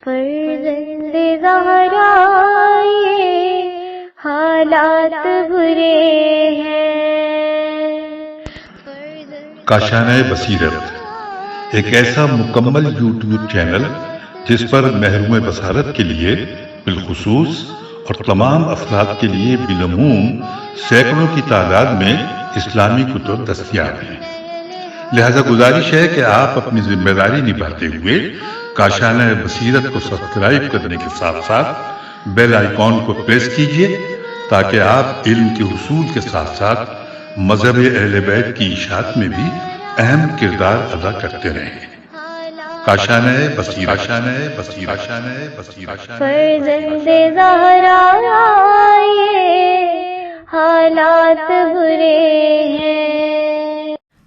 فرزند زہرا یہ حالات برے ہیں. کاشانۂ بصیرت ایک ایسا مکمل یوٹیوب چینل جس پر محروم بصارت کے لیے بالخصوص اور تمام افراد کے لیے بالعموم سینکڑوں کی تعداد میں اسلامی کتب دستیاب ہیں. لہذا گزارش ہے کہ آپ اپنی ذمہ داری نبھاتے ہوئے کاشانۂ بصیرت کو سبسکرائب کرنے کے ساتھ ساتھ بیل آئیکن کو پریس کیجیے تاکہ آپ علم کے حصول کے ساتھ ساتھ مذہب اہل بیت کی اشاعت میں بھی اہم کردار ادا کرتے رہیں. کاشانۂ بصیرت. فرزند زہرا یہ حالات برے ہیں.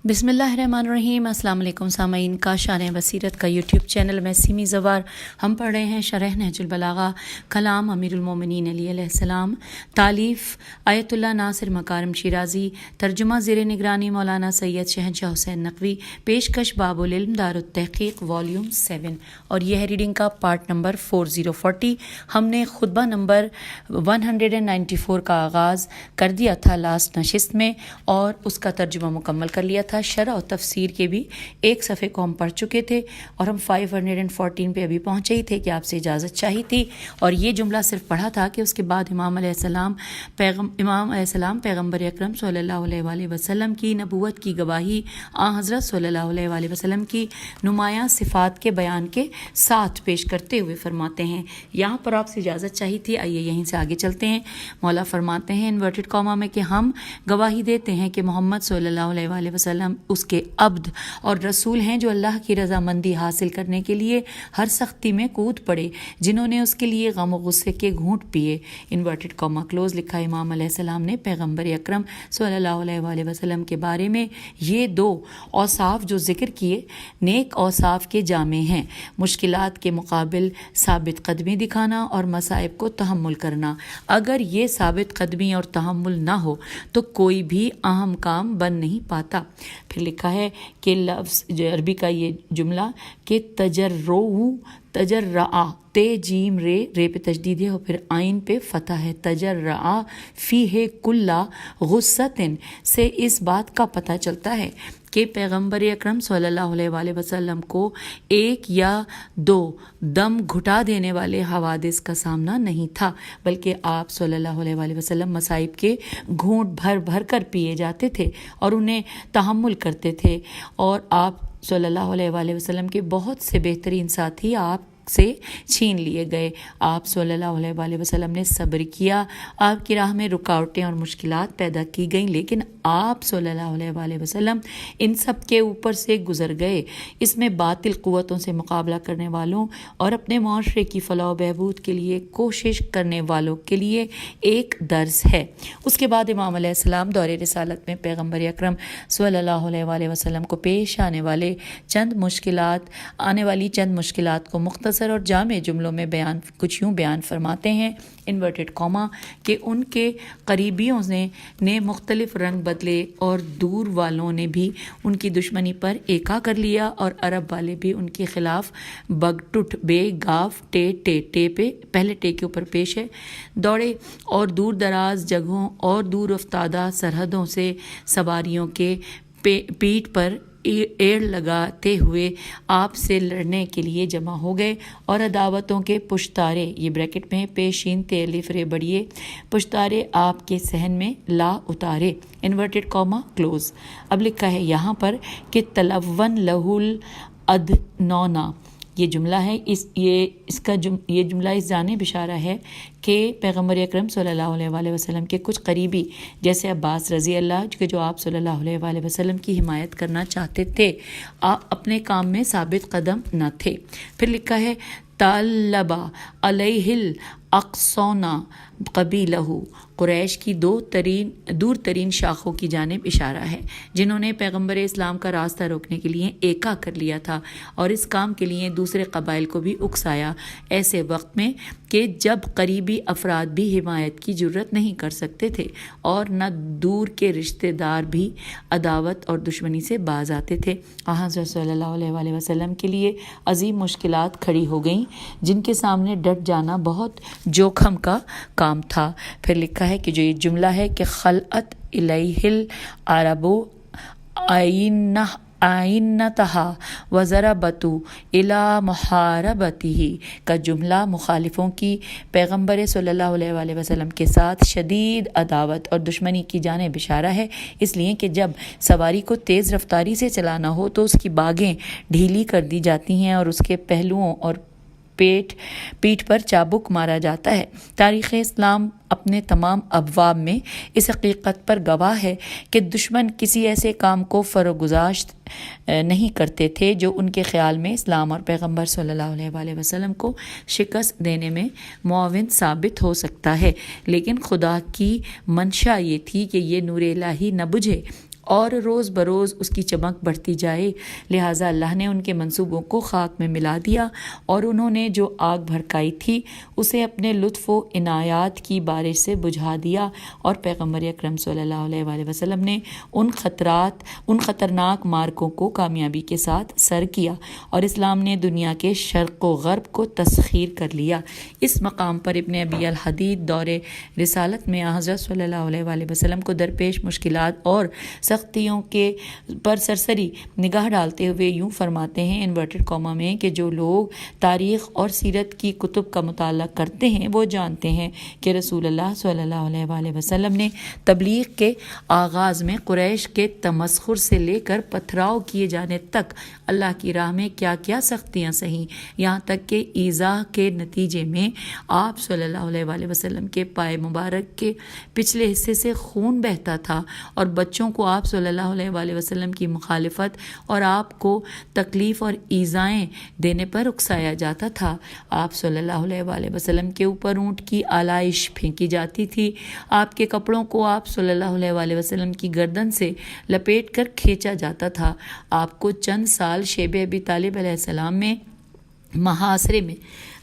بسم اللہ الرحمن الرحیم. السلام علیکم سامعین. کاشانۂ بصیرت کا یوٹیوب چینل میں سیمی زوار ہم پڑھ رہے ہیں شرح نہج البلاغہ کلام امیر المومنین علی علیہ السلام، تالیف آیت اللہ ناصر مکارم شیرازی، ترجمہ زیر نگرانی مولانا سید شہنشاہ حسین نقوی، پیشکش باب العلم دار التحقیق والیوم 7، اور یہ ہے ریڈنگ کا پارٹ نمبر 4040. ہم نے خطبہ نمبر 194 کا آغاز کر دیا تھا لاسٹ نشست میں اور اس کا ترجمہ مکمل کر لیا تھا. شرح و تفسیر کے بھی ایک صفحے کو ہم پڑھ چکے تھے اور ہم 514 پہ ابھی پہنچے ہی تھے کہ آپ سے اجازت چاہی تھی، اور یہ جملہ صرف پڑھا تھا کہ اس کے بعد امام علیہ السلام پیغمبر اکرم صلی اللہ علیہ وآلہ وسلم کی نبوت کی گواہی آن حضرت صلی اللہ علیہ وآلہ وسلم کی نمایاں صفات کے بیان کے ساتھ پیش کرتے ہوئے فرماتے ہیں. یہاں پر آپ سے اجازت چاہی تھی، آئیے یہیں سے آگے چلتے ہیں. مولا فرماتے ہیں انورٹڈ کاما میں کہ ہم گواہی دیتے ہیں کہ محمد صلی اللہ علیہ وآلہ وسلم اس کے عبد اور رسول ہیں جو اللہ کی رضامندی حاصل کرنے کے لیے ہر سختی میں کود پڑے، جنہوں نے اس کے لیے غم و غصے کے گھونٹ پیے. Inverted comma close. لکھا امام علیہ السلام نے پیغمبر اکرم صلی اللہ علیہ وآلہ وسلم کے بارے میں یہ دو اوصاف جو ذکر کیے نیک اوصاف کے جامع ہیں: مشکلات کے مقابل ثابت قدمی دکھانا اور مصائب کو تحمل کرنا. اگر یہ ثابت قدمی اور تحمل نہ ہو تو کوئی بھی اہم کام بن نہیں پاتا. پھر لکھا ہے کہ لفظ عربی کا یہ جملہ کہ تجرع تے جیم رے پہ تشدید ہے اور پھر عین پہ فتح ہے. تجرع فیہ کل غصۃ سے اس بات کا پتہ چلتا ہے کہ پیغمبر اکرم صلی اللہ علیہ وآلہ وسلم کو ایک یا دو دم گھٹا دینے والے حوادث کا سامنا نہیں تھا، بلکہ آپ صلی اللہ علیہ وآلہ وسلم مصائب کے گھونٹ بھر بھر کر پیے جاتے تھے اور انہیں تحمل کرتے تھے. اور آپ صلی اللہ علیہ وآلہ وسلم کے بہت سے بہترین ساتھی آپ سے چھین لیے گئے. آپ صلی اللہ علیہ وآلہ وسلم نے صبر کیا، آپ کی راہ میں رکاوٹیں اور مشکلات پیدا کی گئیں، لیکن آپ صلی اللہ علیہ وآلہ وسلم ان سب کے اوپر سے گزر گئے. اس میں باطل قوتوں سے مقابلہ کرنے والوں اور اپنے معاشرے کی فلاح و بہبود کے لیے کوشش کرنے والوں کے لیے ایک درس ہے. اس کے بعد امام علیہ السلام دور رسالت میں پیغمبر اکرم صلی اللہ علیہ وآلہ وسلم کو پیش آنے والی چند مشکلات کو مختصر اور جامع جملوں میں کچھ یوں بیان فرماتے ہیں انورٹڈ کاما کہ ان کے قریبیوں نے مختلف رنگ بدلے اور دور والوں نے بھی ان کی دشمنی پر ایکا کر لیا اور عرب والے بھی ان کے خلاف بگ ٹٹ بے گاف ٹے پہ پہلے ٹے کے اوپر پیش ہے دوڑے اور دور دراز جگہوں اور دور افتادہ سرحدوں سے سواریوں کے پیٹھ پر ایڑ لگاتے ہوئے آپ سے لڑنے کے لیے جمع ہو گئے اور عداوتوں کے پشتارے، یہ بریکٹ میں پیشین تیلف رے بڑھیے، پشتارے آپ کے صحن میں لا اتارے. Inverted comma close. اب لکھا ہے یہاں پر کہ تلون لہول ادنونا، یہ جملہ ہے یہ جملہ اس جانب اشارہ ہے کہ پیغمبر اکرم صلی اللہ علیہ وآلہ وسلم کے کچھ قریبی جیسے عباس رضی اللہ جو آپ صلی اللہ علیہ وآلہ وسلم کی حمایت کرنا چاہتے تھے، اپنے کام میں ثابت قدم نہ تھے. پھر لکھا ہے طالبہ علیہ اقصونا قبیلہ، قریش کی دور ترین شاخوں کی جانب اشارہ ہے جنہوں نے پیغمبر اسلام کا راستہ روکنے کے لیے ایکا کر لیا تھا اور اس کام کے لیے دوسرے قبائل کو بھی اکسایا، ایسے وقت میں کہ جب قریبی افراد بھی حمایت کی جرت نہیں کر سکتے تھے اور نہ دور کے رشتہ دار بھی عداوت اور دشمنی سے باز آتے تھے۔ حضرت صلی اللہ علیہ وآلہ وسلم کے لیے عظیم مشکلات کھڑی ہو گئیں جن کے سامنے ڈٹ جانا بہت جوخم کا کام تھا۔ پھر لکھا ہے کہ جو یہ جملہ ہے کہ خلعت الیہ العرب آئینتہا وضربتو الی محاربتہ کا جملہ مخالفوں کی پیغمبر صلی اللہ علیہ وآلہ وسلم کے ساتھ شدید عداوت اور دشمنی کی جانب اشارہ ہے، اس لیے کہ جب سواری کو تیز رفتاری سے چلانا ہو تو اس کی باگیں ڈھیلی کر دی جاتی ہیں اور اس کے پہلوؤں اور پیٹھ پر چابک مارا جاتا ہے۔ تاریخ اسلام اپنے تمام ابواب میں اس حقیقت پر گواہ ہے کہ دشمن کسی ایسے کام کو فروگزاشت نہیں کرتے تھے جو ان کے خیال میں اسلام اور پیغمبر صلی اللہ علیہ وآلہ وسلم کو شکست دینے میں معاون ثابت ہو سکتا ہے، لیکن خدا کی منشا یہ تھی کہ یہ نور الہی نہ بجھے اور روز بروز اس کی چمک بڑھتی جائے، لہٰذا اللہ نے ان کے منصوبوں کو خاک میں ملا دیا اور انہوں نے جو آگ بھڑکائی تھی اسے اپنے لطف و عنایات کی بارش سے بجھا دیا، اور پیغمبر اکرم صلی اللہ علیہ وآلہ وسلم نے ان خطرناک مارکوں کو کامیابی کے ساتھ سر کیا اور اسلام نے دنیا کے شرق و غرب کو تسخیر کر لیا۔ اس مقام پر ابن ابی الحدید دور رسالت میں حضرت صلی اللہ علیہ وآلہ وسلم کو درپیش مشکلات اور سختیوں کے پر سرسری نگاہ ڈالتے ہوئے یوں فرماتے ہیں انورٹڈ کاما میں کہ جو لوگ تاریخ اور سیرت کی کتب کا مطالعہ کرتے ہیں وہ جانتے ہیں کہ رسول اللہ صلی اللہ علیہ وآلہ وسلم نے تبلیغ کے آغاز میں قریش کے تمسخر سے لے کر پتھراؤ کیے جانے تک اللہ کی راہ میں کیا کیا سختیاں سہیں، یہاں تک کہ ایذا کے نتیجے میں آپ صلی اللہ علیہ وآلہ وسلم کے پائے مبارک کے پچھلے حصے سے خون بہتا تھا اور بچوں کو آپ صلی اللہ علیہ وآلہ وسلم کی مخالفت اور آپ کو تکلیف اور ایذائیں دینے پر اکسایا جاتا تھا۔ آپ صلی اللہ علیہ وآلہ وسلم کے اوپر اونٹ کی آلائش پھینکی جاتی تھی، آپ کے کپڑوں کو آپ صلی اللہ علیہ وآلہ وسلم کی گردن سے لپیٹ کر کھینچا جاتا تھا، آپ کو چند سال شیب ابی طالب علیہ السلام میں محاصرے میں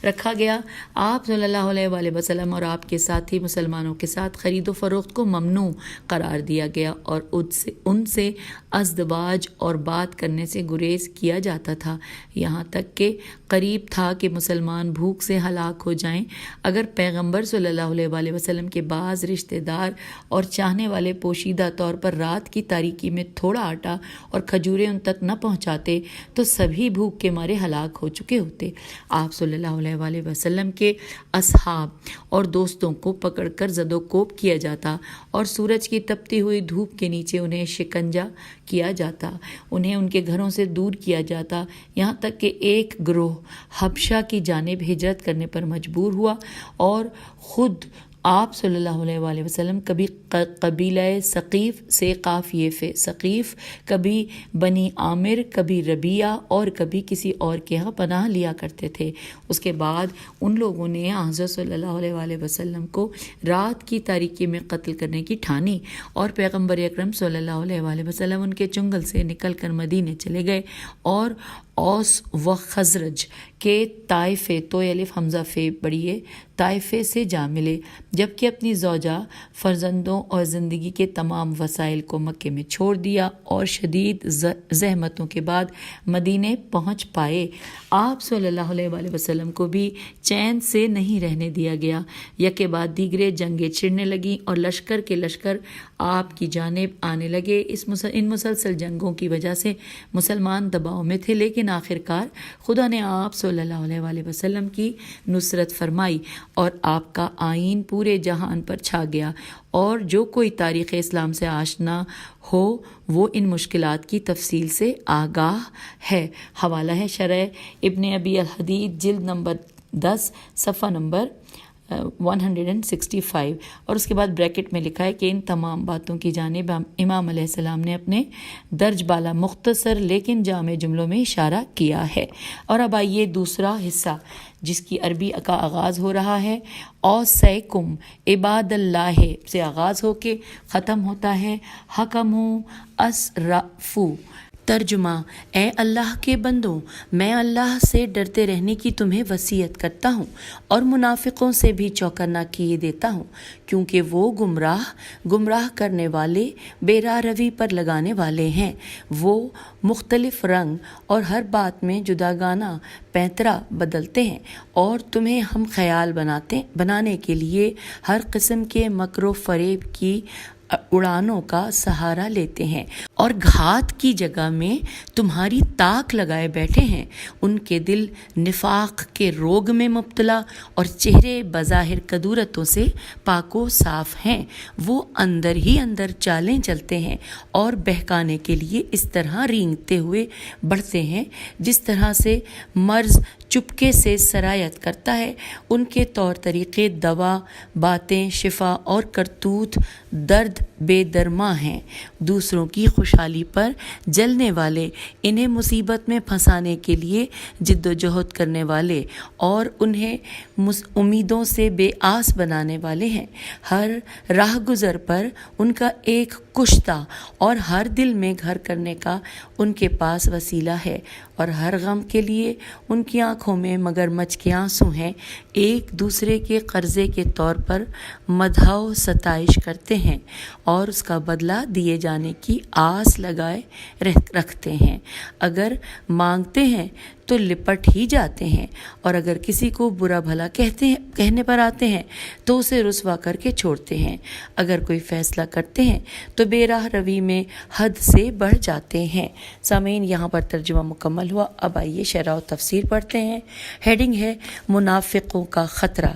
رکھا گیا، آپ صلی اللہ علیہ وآلہ وسلم اور آپ کے ساتھی مسلمانوں کے ساتھ خرید و فروخت کو ممنوع قرار دیا گیا اور ان سے ازدواج اور بات کرنے سے گریز کیا جاتا تھا، یہاں تک کہ قریب تھا کہ مسلمان بھوک سے ہلاک ہو جائیں اگر پیغمبر صلی اللہ علیہ وآلہ وسلم کے بعض رشتہ دار اور چاہنے والے پوشیدہ طور پر رات کی تاریکی میں تھوڑا آٹا اور کھجوریں ان تک نہ پہنچاتے تو سبھی بھوک کے مارے ہلاک ہو چکے ہوتے۔ آپ صلی اللہ علیہ وآلہ وسلم کے اصحاب اور دوستوں کو پکڑ کر زد و کوب کیا جاتا اور سورج کی تپتی ہوئی دھوپ کے نیچے انہیں شکنجہ کیا جاتا، انہیں ان کے گھروں سے دور کیا جاتا، یہاں تک کہ ایک گروہ حبشہ کی جانب ہجرت کرنے پر مجبور ہوا اور خود آپ صلی اللہ علیہ وآلہ وسلم کبھی قبیلہ ثقیف سے قافیے ثقیف، کبھی بنی عامر، کبھی ربیعہ اور کبھی کسی اور کے ہاں پناہ لیا کرتے تھے۔ اس کے بعد ان لوگوں نے حضرت صلی اللہ علیہ وآلہ وسلم کو رات کی تاریکی میں قتل کرنے کی ٹھانی اور پیغمبر اکرم صلی اللہ علیہ وآلہ وسلم ان کے چنگل سے نکل کر مدینے چلے گئے اور اوس و خزرج کے طائفے تو الف حمزہ فے بڑھیے طائفے سے جا ملے، جبکہ اپنی زوجہ، فرزندوں اور زندگی کے تمام وسائل کو مکے میں چھوڑ دیا اور شدید زحمتوں کے بعد مدینے پہنچ پائے۔ آپ صلی اللہ علیہ وآلہ وسلم کو بھی چین سے نہیں رہنے دیا گیا، یکے بعد دیگرے جنگیں چھڑنے لگیں اور لشکر کے لشکر آپ کی جانب آنے لگے۔ ان مسلسل جنگوں کی وجہ سے مسلمان دباؤ میں تھے، لیکن آخرکار خدا نے آپ صلی اللہ علیہ وآلہ وسلم کی نصرت فرمائی اور آپ کا آئین پورے جہان پر چھا گیا، اور جو کوئی تاریخ اسلام سے آشنا ہو وہ ان مشکلات کی تفصیل سے آگاہ ہے۔ حوالہ ہے شرح ابن ابی الحدید جلد نمبر 10 صفحہ نمبر 165 اور اس کے بعد بریکٹ میں لکھا ہے کہ ان تمام باتوں کی جانب امام علیہ السلام نے اپنے درج بالا مختصر لیکن جامع جملوں میں اشارہ کیا ہے۔ اور اب آئیے دوسرا حصہ جس کی عربی کا آغاز ہو رہا ہے اوصیکم عباد اللہ سے آغاز ہو کے ختم ہوتا ہے حکموا اسرفوا۔ ترجمہ: اے اللہ کے بندوں، میں اللہ سے ڈرتے رہنے کی تمہیں وصیت کرتا ہوں اور منافقوں سے بھی چوکر نہ کیے دیتا ہوں، کیونکہ وہ گمراہ کرنے والے، بے راہ روی پر لگانے والے ہیں۔ وہ مختلف رنگ اور ہر بات میں جداگانہ پینترا بدلتے ہیں اور تمہیں ہم خیال بنانے کے لیے ہر قسم کے مکر و فریب کی اڑانوں کا سہارا لیتے ہیں اور گھات کی جگہ میں تمہاری طاق لگائے بیٹھے ہیں۔ ان کے دل نفاق کے روگ میں مبتلا اور چہرے بظاہر کدورتوں سے پاک و صاف ہیں۔ وہ اندر ہی اندر چالیں چلتے ہیں اور بہکانے کے لیے اس طرح رینگتے ہوئے بڑھتے ہیں جس طرح سے مرض چپکے سے سرایت کرتا ہے۔ ان کے طور طریقے دوا، باتیں شفا اور کرتوت درد بے درما ہیں۔ دوسروں کی خوشحالی پر جلنے والے، انہیں مصیبت میں پھنسانے کے لیے جد و جہد کرنے والے اور انہیں امیدوں سے بے آس بنانے والے ہیں۔ ہر راہ گزر پر ان کا ایک کشتہ اور ہر دل میں گھر کرنے کا ان کے پاس وسیلہ ہے، اور ہر غم کے لیے ان کی آنکھوں میں مگرمچھ کے آنسو ہیں۔ ایک دوسرے کے قرضے کے طور پر مدح و ستائش کرتے ہیں اور اس کا بدلہ دیے جانے کی آس لگائے رکھتے ہیں۔ اگر مانگتے ہیں تو لپٹ ہی جاتے ہیں، اور اگر کسی کو برا بھلا کہنے پر آتے ہیں تو اسے رسوا کر کے چھوڑتے ہیں۔ اگر کوئی فیصلہ کرتے ہیں تو بے راہ روی میں حد سے بڑھ جاتے ہیں۔ سامعین، یہاں پر ترجمہ مکمل ہوا۔ اب آئیے شرح و تفسیر پڑھتے ہیں۔ ہیڈنگ ہے منافقوں کا خطرہ۔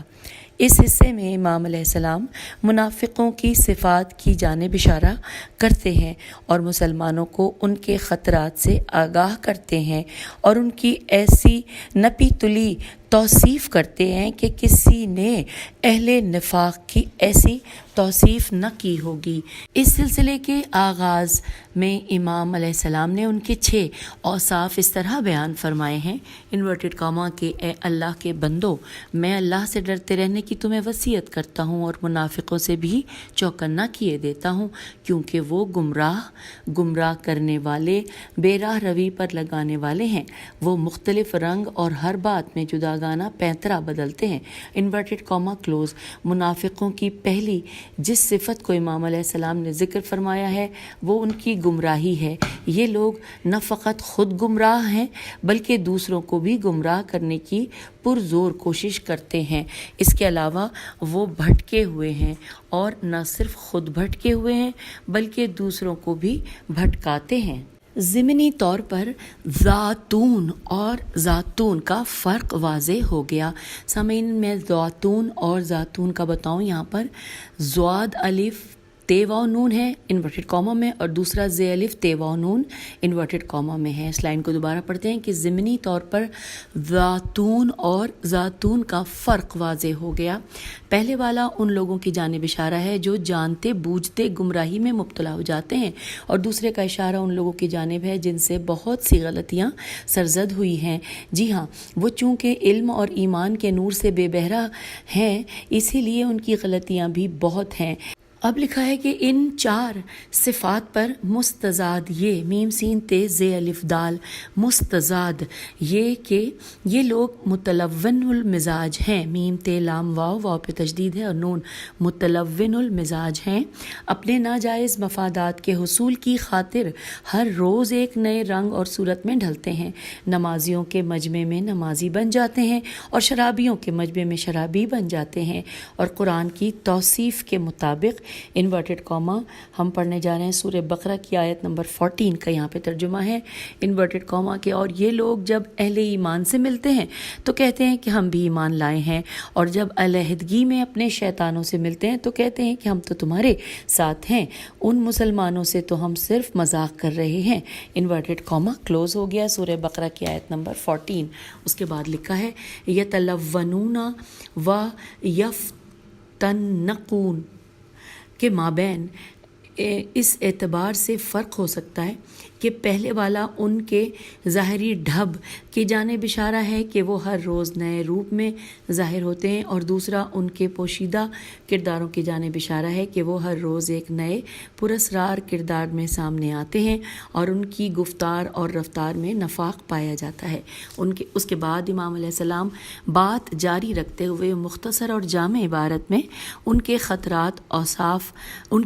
اس حصے میں امام علیہ السلام منافقوں کی صفات کی جانب اشارہ کرتے ہیں اور مسلمانوں کو ان کے خطرات سے آگاہ کرتے ہیں اور ان کی ایسی نپی تلی توصیف کرتے ہیں کہ کسی نے اہل نفاق کی ایسی توصیف نہ کی ہوگی۔ اس سلسلے کے آغاز میں امام علیہ السلام نے ان کے 6 اوصاف اس طرح بیان فرمائے ہیں، انورٹڈ کاما کہ اے اللہ کے بندو، میں اللہ سے ڈرتے رہنے کی تمہیں وصیت کرتا ہوں اور منافقوں سے بھی چوکر نہ کیے دیتا ہوں، کیونکہ وہ گمراہ کرنے والے، بے راہ روی پر لگانے والے ہیں۔ وہ مختلف رنگ اور ہر بات میں جداگانہ پینترا بدلتے ہیں، انورٹڈ کاما کلوز۔ منافقوں کی پہلی جس صفت کو امام علیہ السلام نے ذکر فرمایا ہے وہ ان کی گمراہی ہے۔ یہ لوگ نہ فقط خود گمراہ ہیں بلکہ دوسروں کو بھی گمراہ کرنے کی پرزور کوشش کرتے ہیں۔ اس کے علاوہ وہ بھٹکے ہوئے ہیں، اور نہ صرف خود بھٹکے ہوئے ہیں بلکہ دوسروں کو بھی بھٹکاتے ہیں۔ ضمنی طور پر ذاتون اور ذاتون کا فرق واضح ہو گیا۔ سامعین، میں ذاتون اور ذاتون کا بتاؤں۔ یہاں پر ضاد الف تے و نون ہے انورٹڈ کاما میں، اور دوسرا زے الف تے و نون انورٹڈ کاما میں ہے۔ اس لائن کو دوبارہ پڑھتے ہیں کہ ضمنی طور پر ذاتون اور ذاتون کا فرق واضح ہو گیا۔ پہلے والا ان لوگوں کی جانب اشارہ ہے جو جانتے بوجھتے گمراہی میں مبتلا ہو جاتے ہیں، اور دوسرے کا اشارہ ان لوگوں کی جانب ہے جن سے بہت سی غلطیاں سرزد ہوئی ہیں۔ جی ہاں، وہ چونکہ علم اور ایمان کے نور سے بے بہرہ ہیں، اسی لیے ان کی غلطیاں بھی بہت ہیں۔ اب لکھا ہے کہ ان 4 صفات پر مستزاد، یہ میم سین تے زے الف دال مستزاد، یہ کہ یہ لوگ متلون المزاج ہیں، میم تے لام واو، واو پہ تشدید ہے اور نون، متلون المزاج ہیں، اپنے ناجائز مفادات کے حصول کی خاطر ہر روز ایک نئے رنگ اور صورت میں ڈھلتے ہیں۔ نمازیوں کے مجمع میں نمازی بن جاتے ہیں اور شرابیوں کے مجمع میں شرابی بن جاتے ہیں، اور قرآن کی توصیف کے مطابق انورٹڈ کاما. ہم پڑھنے جا رہے ہیں سورہ بقرہ کی آیت نمبر 14 کا یہاں پہ ترجمہ ہے انورٹڈ کاما کے. اور یہ لوگ جب اہل ایمان سے ملتے ہیں تو کہتے ہیں کہ ہم بھی ایمان لائے ہیں، اور جب علیحدگی میں اپنے شیطانوں سے ملتے ہیں تو کہتے ہیں کہ ہم تو تمہارے ساتھ ہیں، ان مسلمانوں سے تو ہم صرف مذاق کر رہے ہیں. انورٹڈ کاما کلوز ہو گیا. سورہ بقرہ کی آیت نمبر 14. اس کے بعد لکھا ہے یتلونون و یفتنقون کے مابین اس اعتبار سے فرق ہو سکتا ہے کہ پہلے والا ان کے ظاہری ڈھب کی جانب اشارہ ہے کہ وہ ہر روز نئے روپ میں ظاہر ہوتے ہیں، اور دوسرا ان کے پوشیدہ کرداروں کی جانب اشارہ ہے کہ وہ ہر روز ایک نئے پراسرار کردار میں سامنے آتے ہیں اور ان کی گفتار اور رفتار میں نفاق پایا جاتا ہے. اس کے بعد امام علیہ السلام بات جاری رکھتے ہوئے مختصر اور جامع عبارت میں ان کے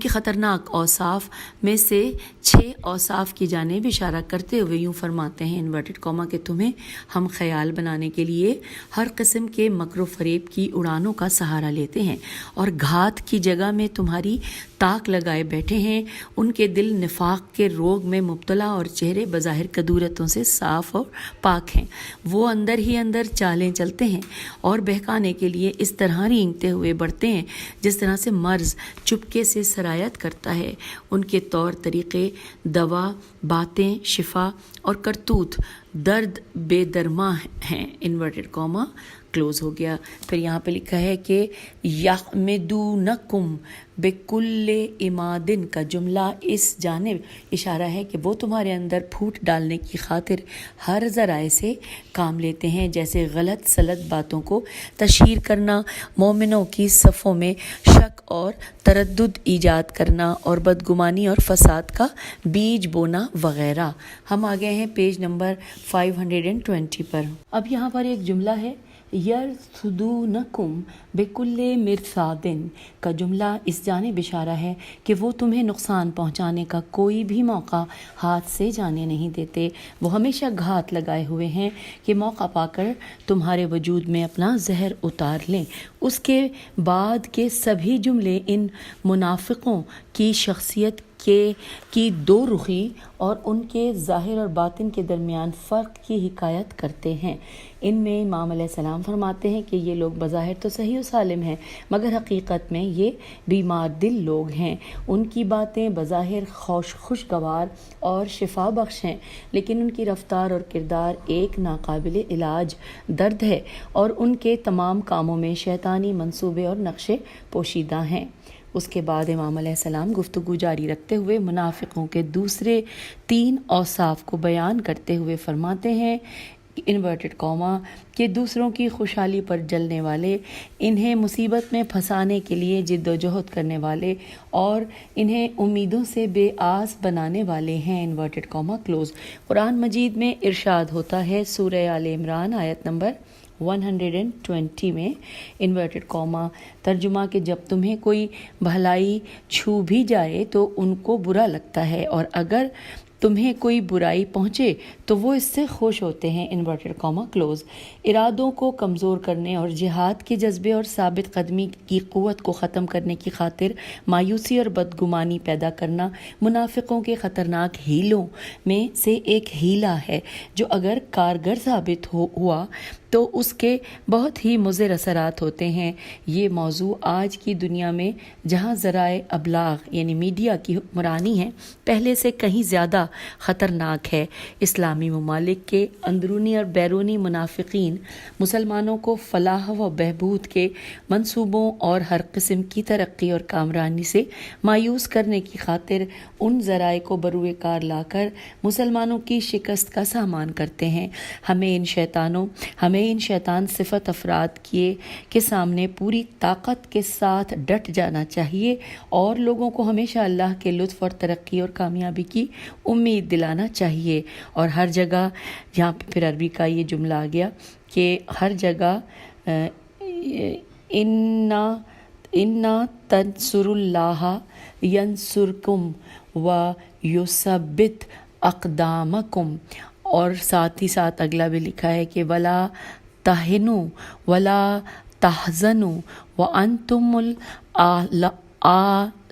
خطرناک اوصاف میں سے 6 اوصاف کی جانب اشارہ کرتے ہوئے یوں فرماتے ہیں انورٹڈ کاما کہ تمہیں ہم خیال بنانے کے لیے ہر قسم کے مکر و فریب کی اڑانوں کا سہارا لیتے ہیں اور گھات کی جگہ میں تمہاری تاک لگائے بیٹھے ہیں. ان کے دل نفاق کے روگ میں مبتلا اور چہرے بظاہر کدورتوں سے صاف اور پاک ہیں. وہ اندر ہی اندر چالیں چلتے ہیں اور بہکانے کے لیے اس طرح رینگتے ہوئے بڑھتے ہیں جس طرح سے مرض چپکے سے سرایت کرتا ہے. ان کے طور طریقے، دوا، باتیں، شفا اور کرتوت درد بے درما ہیں. انورٹڈ کاما کلوز ہو گیا. پھر یہاں پہ لکھا ہے کہ یحمدونکم بکل امادن کا جملہ اس جانب اشارہ ہے کہ وہ تمہارے اندر پھوٹ ڈالنے کی خاطر ہر ذرائع سے کام لیتے ہیں، جیسے غلط سلط باتوں کو تشہیر کرنا، مومنوں کی صفوں میں شک اور تردد ایجاد کرنا اور بدگمانی اور فساد کا بیج بونا وغیرہ. ہم آ گئے ہیں پیج نمبر 520 پر. اب یہاں پر ایک جملہ ہے یرصدونکم بکل مرصادن کا جملہ اس جانب اشارہ ہے کہ وہ تمہیں نقصان پہنچانے کا کوئی بھی موقع ہاتھ سے جانے نہیں دیتے. وہ ہمیشہ گھات لگائے ہوئے ہیں کہ موقع پا کر تمہارے وجود میں اپنا زہر اتار لیں. اس کے بعد کے سبھی جملے ان منافقوں کی شخصیت کی دو رخی اور ان کے ظاہر اور باطن کے درمیان فرق کی حکایت کرتے ہیں. ان میں امام علیہ السلام فرماتے ہیں کہ یہ لوگ بظاہر تو صحیح و سالم ہیں مگر حقیقت میں یہ بیمار دل لوگ ہیں. ان کی باتیں بظاہر خوشگوار اور شفا بخش ہیں لیکن ان کی رفتار اور کردار ایک ناقابل علاج درد ہے اور ان کے تمام کاموں میں شیطانی منصوبے اور نقشے پوشیدہ ہیں. اس کے بعد امام علیہ السلام گفتگو جاری رکھتے ہوئے منافقوں کے دوسرے 3 اوصاف کو بیان کرتے ہوئے فرماتے ہیں انورٹڈ کاما کہ دوسروں کی خوشحالی پر جلنے والے، انہیں مصیبت میں پھنسانے کے لیے جد و جہد کرنے والے اور انہیں امیدوں سے بے آس بنانے والے ہیں. Inverted comma close. قرآن مجید میں ارشاد ہوتا ہے سورہ آل عمران آیت نمبر 120 میں انورٹڈ کاما ترجمہ کہ جب تمہیں کوئی بھلائی چھو بھی جائے تو ان کو برا لگتا ہے اور اگر تمہیں کوئی برائی پہنچے تو وہ اس سے خوش ہوتے ہیں. Inverted comma close. ارادوں کو کمزور کرنے اور جہاد کے جذبے اور ثابت قدمی کی قوت کو ختم کرنے کی خاطر مایوسی اور بدگمانی پیدا کرنا منافقوں کے خطرناک ہیلوں میں سے ایک ہیلا ہے جو اگر کارگر ثابت ہوا تو اس کے بہت ہی مضر اثرات ہوتے ہیں. یہ موضوع آج کی دنیا میں جہاں ذرائع ابلاغ یعنی میڈیا کی حکمرانی ہے پہلے سے کہیں زیادہ خطرناک ہے. اسلامی ممالک کے اندرونی اور بیرونی منافقین مسلمانوں کو فلاح و بہبود کے منصوبوں اور ہر قسم کی ترقی اور کامرانی سے مایوس کرنے کی خاطر ان ذرائع کو بروئے کار لا کر مسلمانوں کی شکست کا سامان کرتے ہیں. ہمیں ان شیطان صفت افراد کے سامنے پوری طاقت کے ساتھ ڈٹ جانا چاہیے اور لوگوں کو ہمیشہ اللہ کے لطف اور ترقی اور کامیابی کی امید دلانا چاہیے. اور ہر جگہ یہاں پھر عربی کا یہ جملہ آ گیا کہ ہر جگہ انا تنصر اللہ ینصرکم و یثبت اقدامکم. اور ساتھ ہی ساتھ اگلا بھی لکھا ہے کہ ولا تہنوا ولا تحزنوا وانتم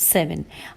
7।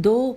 2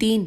3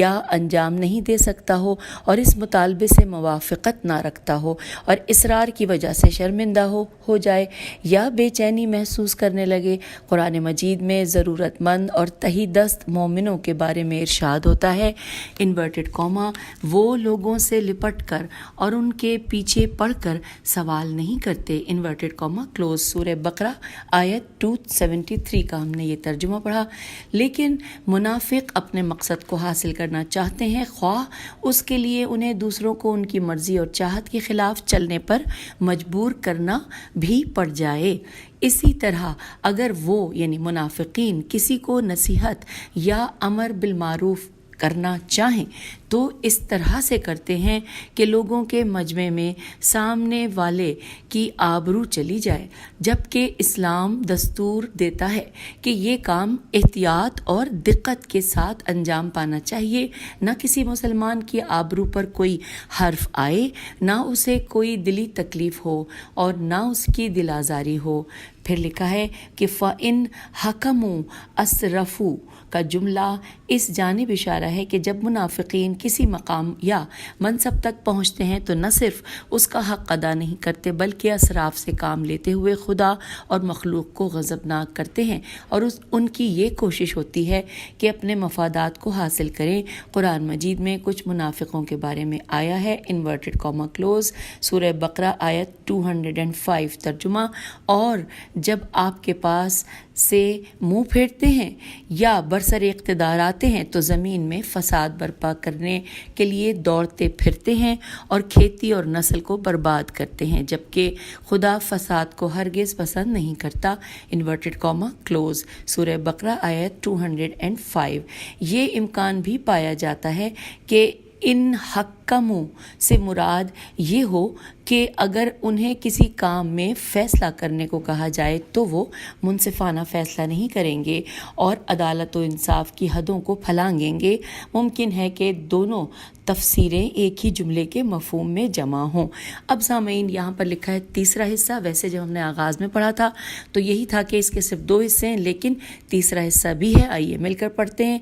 یا انجام نہیں دے سکتا ہو اور اس مطالبے سے موافقت نہ رکھتا ہو اور اصرار کی وجہ سے شرمندہ ہو جائے یا بے چینی محسوس کرنے لگے۔ قرآن مجید میں ضرورت مند اور تہی دست مومنوں کے بارے میں ارشاد ہوتا ہے انورٹڈ کاما وہ لوگوں سے لپٹ کر اور ان کے پیچھے پڑھ کر سوال نہیں کرتے انورٹڈ کاما کلوز۔ سورہ بقرہ آیت 273 کا ہم نے یہ ترجمہ پڑھا۔ لیکن منافق اپنے مقصد کو حاصل کرنا چاہتے ہیں، خواہ اس کے لیے انہیں دوسروں کو ان کی مرضی اور چاہت کے خلاف چلنے پر مجبور کرنا بھی پڑ جائے۔ اسی طرح اگر وہ یعنی منافقین کسی کو نصیحت یا امر بالمعروف کرنا چاہیں تو اس طرح سے کرتے ہیں کہ لوگوں کے مجمع میں سامنے والے کی آبرو چلی جائے، جبکہ اسلام دستور دیتا ہے کہ یہ کام احتیاط اور دقت کے ساتھ انجام پانا چاہیے۔ نہ کسی مسلمان کی آبرو پر کوئی حرف آئے، نہ اسے کوئی دلی تکلیف ہو اور نہ اس کی دل آزاری ہو۔ پھر لکھا ہے کہ فَإِنْ حَكَمُوا أَسْرَفُوا کا جملہ اس جانب اشارہ ہے کہ جب منافقین کسی مقام یا منصب تک پہنچتے ہیں تو نہ صرف اس کا حق ادا نہیں کرتے بلکہ اسراف سے کام لیتے ہوئے خدا اور مخلوق کو غضبناک کرتے ہیں، اور ان کی یہ کوشش ہوتی ہے کہ اپنے مفادات کو حاصل کریں۔ قرآن مجید میں کچھ منافقوں کے بارے میں آیا ہے انورٹڈ کاما کلوز، سورہ بقرہ آیت 205 ترجمہ، اور جب آپ کے پاس سے منہ پھیرتے ہیں یا برسر اقتدار آتے ہیں تو زمین میں فساد برپا کرنے کے لیے دوڑتے پھرتے ہیں اور کھیتی اور نسل کو برباد کرتے ہیں، جبکہ خدا فساد کو ہرگز پسند نہیں کرتا انورٹڈ کاما کلوز، سورہ بقرہ آیت 205۔ یہ امکان بھی پایا جاتا ہے کہ ان حکموں سے مراد یہ ہو کہ اگر انہیں کسی کام میں فیصلہ کرنے کو کہا جائے تو وہ منصفانہ فیصلہ نہیں کریں گے اور عدالت و انصاف کی حدوں کو پھلانگیں گے۔ ممکن ہے کہ دونوں تفسیریں ایک ہی جملے کے مفہوم میں جمع ہوں۔ اب سامعین یہاں پر لکھا ہے تیسرا حصہ، ویسے جب ہم نے آغاز میں پڑھا تھا تو یہی تھا کہ اس کے صرف 2 حصے ہیں، لیکن تیسرا حصہ بھی ہے، آئیے مل کر پڑھتے ہیں۔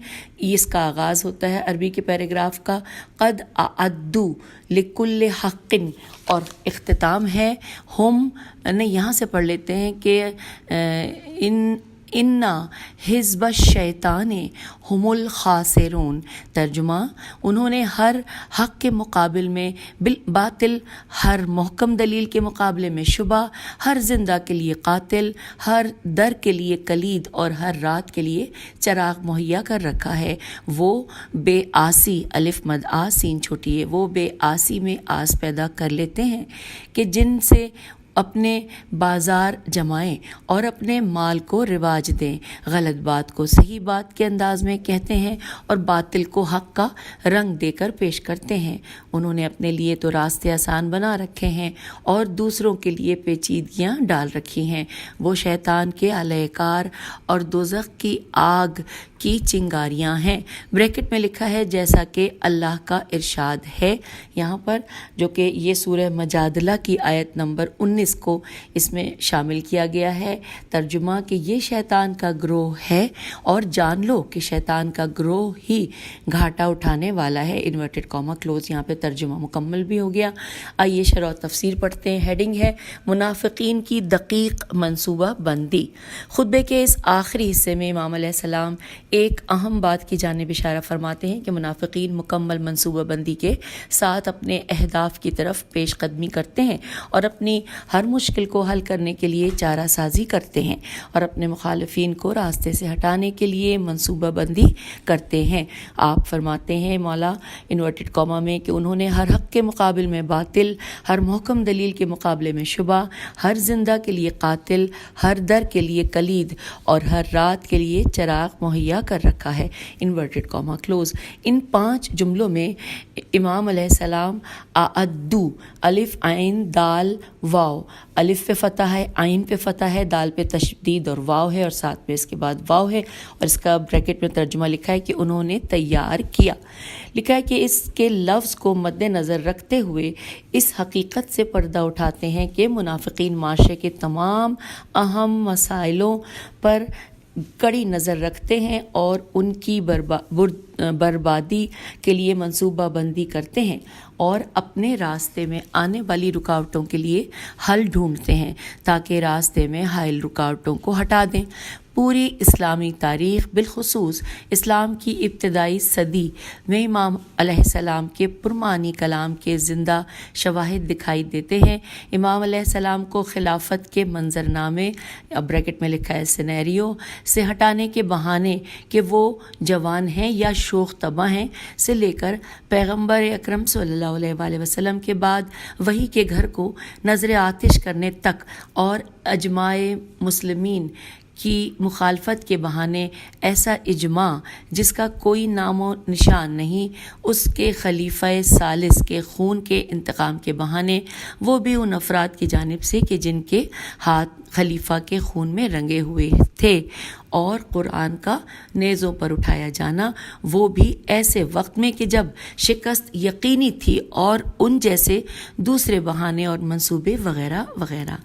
اس کا آغاز ہوتا ہے عربی کے پیراگراف کا قد اعدوا لکل حق، اور اختتام ہے ہم یہاں سے پڑھ لیتے ہیں کہ اِنَّ حزب الشیطان ہم الخاسرون۔ ترجمہ، انہوں نے ہر حق کے مقابل میں باطل، ہر محکم دلیل کے مقابلے میں شبہ، ہر زندہ کے لیے قاتل، ہر در کے لیے کلید اور ہر رات کے لیے چراغ مہیا کر رکھا ہے۔ وہ بے آسی، الف مد آ سین چھوٹی ہے، وہ بے آسی میں آس پیدا کر لیتے ہیں کہ جن سے اپنے بازار جمائیں اور اپنے مال کو رواج دیں، غلط بات کو صحیح بات کے انداز میں کہتے ہیں اور باطل کو حق کا رنگ دے کر پیش کرتے ہیں۔ انہوں نے اپنے لیے تو راستے آسان بنا رکھے ہیں اور دوسروں کے لیے پیچیدگیاں ڈال رکھی ہیں۔ وہ شیطان کے اہلِ کار اور دوزخ کی آگ کی چنگاریاں ہیں۔ بریکٹ میں لکھا ہے جیسا کہ اللہ کا ارشاد ہے یہاں پر، جو کہ یہ سورہ مجادلہ کی آیت نمبر 19 کو اس میں شامل کیا گیا ہے۔ ترجمہ کہ یہ شیطان کا گروہ ہے اور جان لو کہ شیطان کا گروہ ہی گھاٹا اٹھانے والا ہے، انورٹڈ کاما کلوز۔ یہاں پہ ترجمہ مکمل بھی ہو گیا۔ آئیے شرح و تفسیر پڑھتے ہیں۔ ہیڈنگ ہے منافقین کی دقیق منصوبہ بندی۔ خطبے کے اس آخری حصے میں امام علیہ السلام ایک اہم بات کی جانب اشارہ فرماتے ہیں کہ منافقین مکمل منصوبہ بندی کے ساتھ اپنے اہداف کی طرف پیش قدمی کرتے ہیں اور اپنی ہر مشکل کو حل کرنے کے لیے چارہ سازی کرتے ہیں اور اپنے مخالفین کو راستے سے ہٹانے کے لیے منصوبہ بندی کرتے ہیں۔ آپ فرماتے ہیں مولا انورٹڈ کاما میں کہ انہوں نے ہر حق کے مقابل میں باطل، ہر محکم دلیل کے مقابلے میں شبہ، ہر زندہ کے لیے قاتل، ہر در کے لیے کلید اور ہر رات کے لیے چراغ مہیا کر رکھا ہے، انورٹڈ کاما کلوز۔ ان 5 جملوں میں امام علیہ السلام اعدو، الف عین دال واو، الف پہ فتح ہے، عین پہ فتح ہے، دال پہ تشدید اور واو ہے اور ساتھ میں اس کے بعد واو ہے، اور اس کا بریکٹ میں ترجمہ لکھا ہے کہ انہوں نے تیار کیا۔ لکھا ہے کہ اس کے لفظ کو مد نظر رکھتے ہوئے اس حقیقت سے پردہ اٹھاتے ہیں کہ منافقین معاشرے کے تمام اہم مسائلوں پر کڑی نظر رکھتے ہیں اور ان کی بربادی کے لیے منصوبہ بندی کرتے ہیں اور اپنے راستے میں آنے والی رکاوٹوں کے لیے حل ڈھونڈتے ہیں تاکہ راستے میں حائل رکاوٹوں کو ہٹا دیں۔ پوری اسلامی تاریخ بالخصوص اسلام کی ابتدائی صدی میں امام علیہ السلام کے پرمعنی کلام کے زندہ شواہد دکھائی دیتے ہیں۔ امام علیہ السلام کو خلافت کے منظرنامے بریکٹ میں لکھا ہے سینیریو سے ہٹانے کے بہانے کہ وہ جوان ہیں یا شوخ طبع ہیں سے لے کر پیغمبر اکرم صلی اللہ علیہ وآلہ وسلم کے بعد وحی کے گھر کو نظر آتش کرنے تک اور اجماع مسلمین کی مخالفت کے بہانے ایسا اجماع جس کا کوئی نام و نشان نہیں، اس کے خلیفہ ثالث کے خون کے انتقام کے بہانے، وہ بھی ان افراد کی جانب سے کہ جن کے ہاتھ خلیفہ کے خون میں رنگے ہوئے تھے، اور قرآن کا نیزوں پر اٹھایا جانا وہ بھی ایسے وقت میں کہ جب شکست یقینی تھی، اور ان جیسے دوسرے بہانے اور منصوبے وغیرہ وغیرہ۔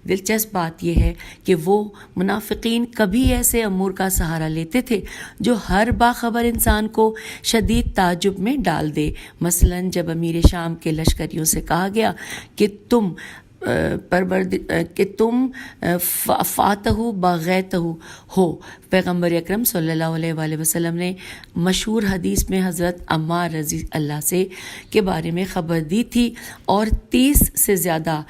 دلچسپ بات یہ ہے کہ وہ منافقین کبھی ایسے امور کا سہارا لیتے تھے جو ہر باخبر انسان کو شدید تعجب میں ڈال دے۔ مثلاً جب امیر شام کے لشکریوں سے کہا گیا کہ تم فاتح باغیتہ ہو، پیغمبر اکرم صلی اللہ علیہ وآلہ وسلم نے مشہور حدیث میں حضرت عمار رضی اللہ سے کے بارے میں خبر دی تھی، اور 30 سے زیادہ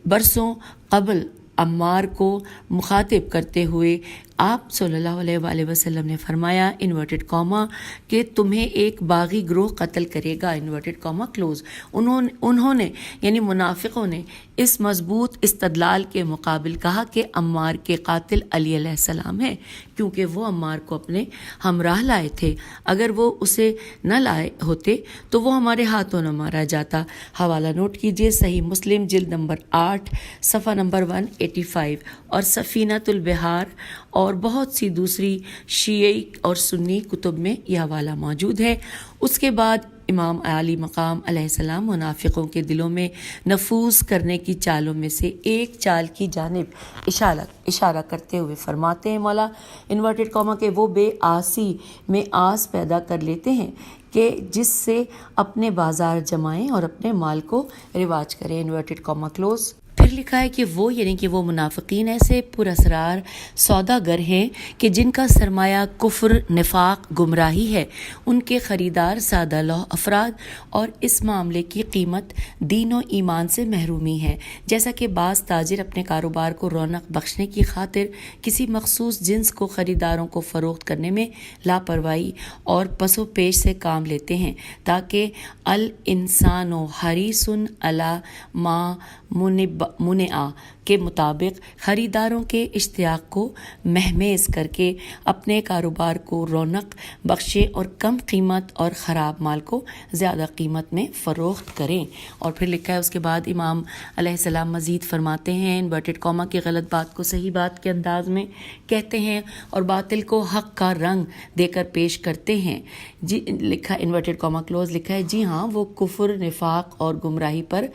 برسوں قبل عمار کو مخاطب کرتے ہوئے آپ صلی اللہ علیہ وآلہ وسلم نے فرمایا انورٹڈ کاما کہ تمہیں ایک باغی گروہ قتل کرے گا، انورٹڈ کاما کلوز۔ انہوں نے یعنی منافقوں نے اس مضبوط استدلال کے مقابل کہا کہ عمار کے قاتل علی علیہ السلام ہے، کیونکہ وہ عمار کو اپنے ہمراہ لائے تھے، اگر وہ اسے نہ لائے ہوتے تو وہ ہمارے ہاتھوں نہ مارا جاتا۔ حوالہ نوٹ کیجیے، صحیح مسلم جلد نمبر 8 صفحہ نمبر 185 اور سفینۃ البحار اور بہت سی دوسری شیعی اور سنی کتب میں یہ حوالہ موجود ہے۔ اس کے بعد امام عالی مقام علیہ السلام منافقوں کے دلوں میں نفوذ کرنے کی چالوں میں سے ایک چال کی جانب اشارہ کرتے ہوئے فرماتے ہیں مولا انورٹڈ کاما کہ وہ بے آسی میں آس پیدا کر لیتے ہیں کہ جس سے اپنے بازار جمائیں اور اپنے مال کو رواج کریں، انورٹڈ کاما کلوز۔ پھر لکھا ہے کہ وہ یعنی کہ وہ منافقین ایسے پراسرار سوداگر ہیں کہ جن کا سرمایہ کفر، نفاق، گمراہی ہے، ان کے خریدار سادہ لوح افراد، اور اس معاملے کی قیمت دین و ایمان سے محرومی ہے۔ جیسا کہ بعض تاجر اپنے کاروبار کو رونق بخشنے کی خاطر کسی مخصوص جنس کو خریداروں کو فروخت کرنے میں لاپرواہی اور پس و پیش سے کام لیتے ہیں تاکہ الانسان حریص علی ما منع کے مطابق خریداروں کے اشتیاق کو مہمیز کر کے اپنے کاروبار کو رونق بخشے اور کم قیمت اور خراب مال کو زیادہ قیمت میں فروخت کریں۔ اور پھر لکھا ہے اس کے بعد امام علیہ السلام مزید فرماتے ہیں انورٹڈ کاما کی غلط بات کو صحیح بات کے انداز میں کہتے ہیں اور باطل کو حق کا رنگ دے کر پیش کرتے ہیں۔ جی لکھا انورٹڈ کاما کلوز لکھا ہے جی ہاں، وہ کفر، نفاق اور گمراہی پر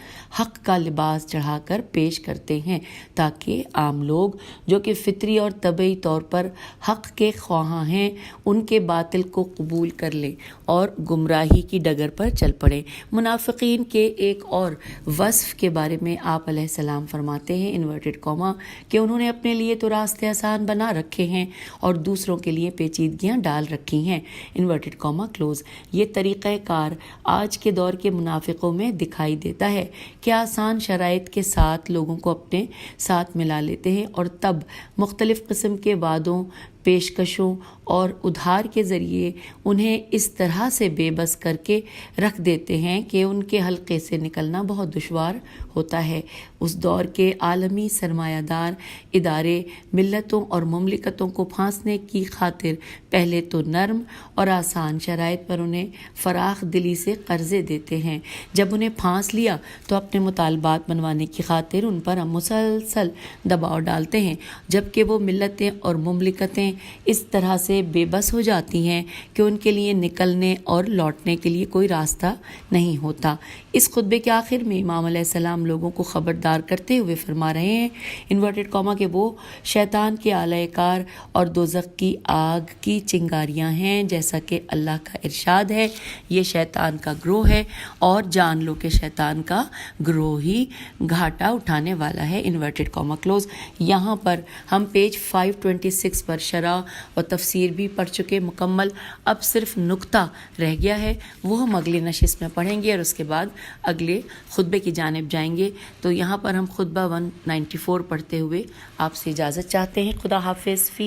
حق کا لباس چڑھا کر پیش کرتے ہیں تاکہ عام لوگ جو کہ فطری اور طبعی طور پر حق کے خواہاں ہیں ان کے باطل کو قبول کر لیں اور گمراہی کی ڈگر پر چل پڑیں۔ منافقین کے ایک اور وصف کے بارے میں آپ علیہ السلام فرماتے ہیں انورٹڈ کاما کہ انہوں نے اپنے لیے تو راستے آسان بنا رکھے ہیں اور دوسروں کے لیے پیچیدگیاں ڈال رکھی ہیں، انورٹڈ کاما کلوز۔ یہ طریقہ کار آج کے دور کے منافقوں میں دکھائی دیتا ہے کہ آسان شرائط کے ساتھ لوگوں کو اپنے ساتھ ملا لیتے ہیں اور تب مختلف قسم کے وعدوں، پیشکشوں اور ادھار کے ذریعے انہیں اس طرح سے بے بس کر کے رکھ دیتے ہیں کہ ان کے حلقے سے نکلنا بہت دشوار ہوتا ہے۔ اس دور کے عالمی سرمایہ دار ادارے ملتوں اور مملکتوں کو پھانسنے کی خاطر پہلے تو نرم اور آسان شرائط پر انہیں فراخ دلی سے قرضے دیتے ہیں، جب انہیں پھانس لیا تو اپنے مطالبات منوانے کی خاطر ان پر مسلسل دباؤ ڈالتے ہیں، جبکہ وہ ملتیں اور مملکتیں اس طرح سے سے بے بس ہو جاتی ہیں کہ ان کے لیے نکلنے اور لوٹنے کے لیے کوئی راستہ نہیں ہوتا۔ اس خطبے کے آخر میں امام علیہ السلام لوگوں کو خبردار کرتے ہوئے فرما رہے ہیں انورٹڈ کاما کہ وہ شیطان کے آلہ کار اور دوزخ کی آگ کی چنگاریاں ہیں، جیسا کہ اللہ کا ارشاد ہے یہ شیطان کا گروہ ہے اور جان لو کہ شیطان کا گروہ ہی گھاٹا اٹھانے والا ہے، انورٹڈ کاما کلوز۔ یہاں پر ہم پیج 526 پر شرح اور تفسیر بھی پڑھ چکے مکمل، اب صرف نقطہ رہ گیا ہے، وہ ہم اگلی نشست میں پڑھیں گے اور اس کے بعد اگلے خطبے کی جانب جائیں گے۔ تو یہاں پر ہم خطبہ 194 پڑھتے ہوئے آپ سے اجازت چاہتے ہیں۔ خدا حافظ۔ فی